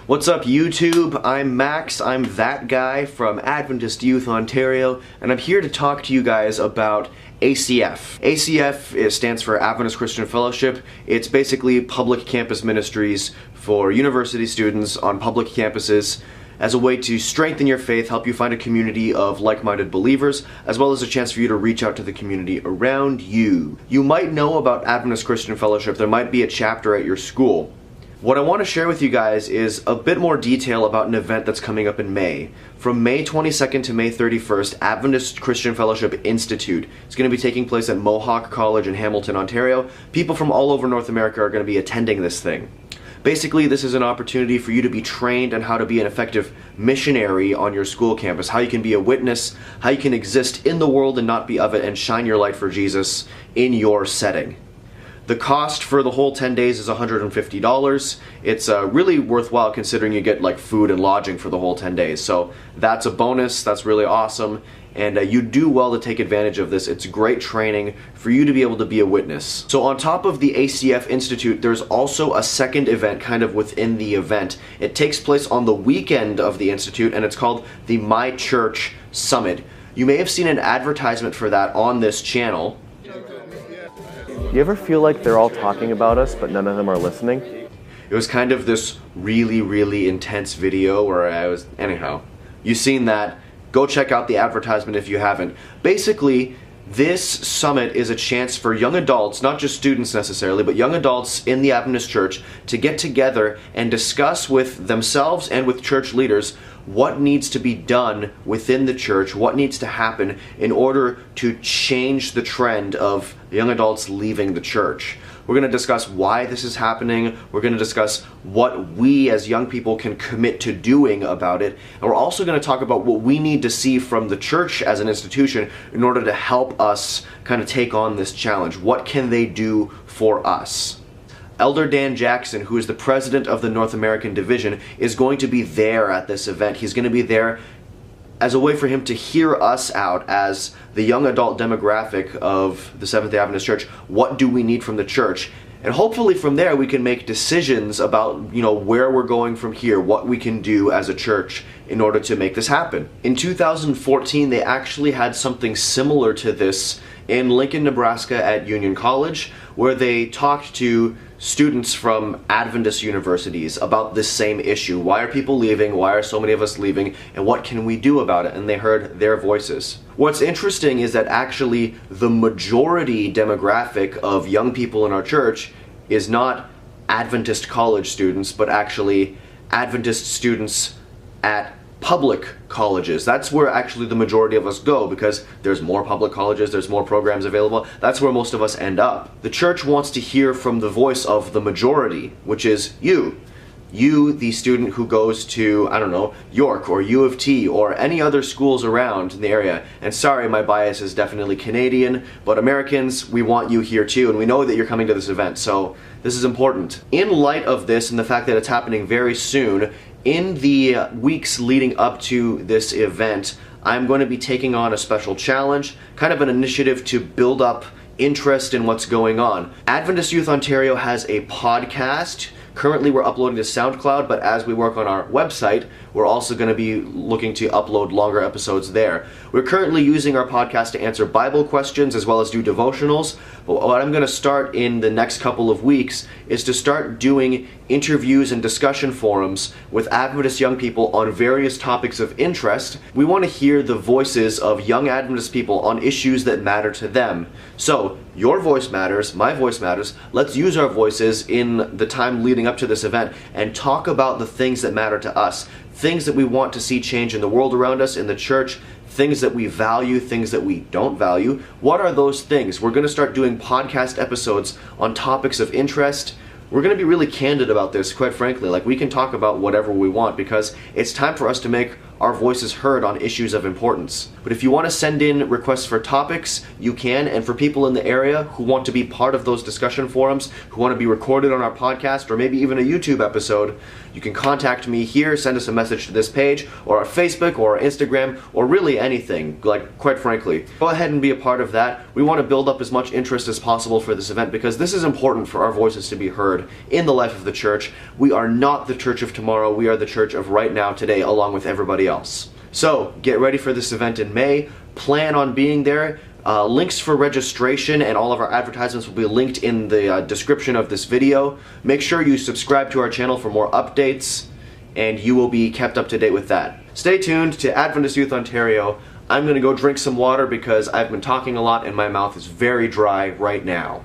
What's up YouTube? I'm Max, I'm that guy from Adventist Youth Ontario, and I'm here to talk to you guys about ACF. ACF stands for Adventist Christian Fellowship. It's basically public campus ministries for university students on public campuses as a way to strengthen your faith, help you find a community of like-minded believers, as well as a chance for you to reach out to the community around you. You might know about Adventist Christian Fellowship. There might be a chapter at your school. What I want to share with you guys is a bit more detail about an event that's coming up in May. From May 22nd to May 31st, Adventist Christian Fellowship Institute is going to be taking place at Mohawk College in Hamilton, Ontario. People from all over North America are going to be attending this thing. Basically, this is an opportunity for you to be trained on how to be an effective missionary on your school campus, how you can be a witness, how you can exist in the world and not be of it, and shine your light for Jesus in your setting. The cost for the whole 10 days is $150. It's really worthwhile considering you get like food and lodging for the whole 10 days. So that's a bonus, that's really awesome, and you do well to take advantage of this. It's great training for you to be able to be a witness. So on top of the ACF Institute, there's also a second event kind of within the event. It takes place on the weekend of the Institute, and it's called the My Church Summit. You may have seen an advertisement for that on this channel. You ever feel like they're all talking about us, but none of them are listening? It was kind of this really intense video where anyhow, you've seen that. Go check out the advertisement if you haven't. Basically, this summit is a chance for young adults, not just students necessarily, but young adults in the Adventist Church to get together and discuss with themselves and with church leaders what needs to be done within the church, what needs to happen in order to change the trend of young adults leaving the church. We're going to discuss why this is happening. We're going to discuss what we as young people can commit to doing about it. And we're also going to talk about what we need to see from the church as an institution in order to help us kind of take on this challenge. What can they do for us? Elder Dan Jackson, who is the president of the North American Division, is going to be there at this event. He's going to be there as a way for him to hear us out as the young adult demographic of the Seventh-day Adventist Church. What do we need from the church? And hopefully from there we can make decisions about, where we're going from here, what we can do as a church in order to make this happen. In 2014, they actually had something similar to this in Lincoln, Nebraska at Union College, where they talked to students from Adventist universities about this same issue. Why are people leaving? Why are so many of us leaving? And what can we do about it? And they heard their voices. What's interesting is that actually the majority demographic of young people in our church is not Adventist college students, but actually Adventist students at public colleges. That's where actually the majority of us go because there's more public colleges, there's more programs available. That's where most of us end up. The church wants to hear from the voice of the majority, which is you. You, the student who goes to, York or U of T or any other schools around in the area. And sorry, my bias is definitely Canadian, but Americans, we want you here too, and we know that you're coming to this event, so this is important. In light of this and the fact that it's happening very soon, in the weeks leading up to this event, I'm going to be taking on a special challenge, kind of an initiative to build up interest in what's going on. Adventist Youth Ontario has a podcast. Currently we're uploading to SoundCloud, but as we work on our website, we're also going to be looking to upload longer episodes there. We're currently using our podcast to answer Bible questions as well as do devotionals, but what I'm going to start in the next couple of weeks is to start doing interviews and discussion forums with Adventist young people on various topics of interest. We want to hear the voices of young Adventist people on issues that matter to them. So, your voice matters, my voice matters. Let's use our voices in the time leading up to this event and talk about the things that matter to us, things that we want to see change in the world around us, in the church, things that we value, things that we don't value. What are those things? We're going to start doing podcast episodes on topics of interest. We're going to be really candid about this, quite frankly. Like, we can talk about whatever we want because it's time for us to make our voices heard on issues of importance. But if you want to send in requests for topics, you can, and for people in the area who want to be part of those discussion forums, who want to be recorded on our podcast, or maybe even a YouTube episode, you can contact me here, send us a message to this page, or our Facebook, or our Instagram, or really anything, like, quite frankly. Go ahead and be a part of that. We want to build up as much interest as possible for this event because this is important for our voices to be heard in the life of the church. We are not the church of tomorrow, we are the church of right now, today, along with everybody else. So, get ready for this event in May, plan on being there. Links for registration and all of our advertisements will be linked in the description of this video. Make sure you subscribe to our channel for more updates, and you will be kept up to date with that. Stay tuned to Adventist Youth Ontario. I'm going to go drink some water because I've been talking a lot and my mouth is very dry right now.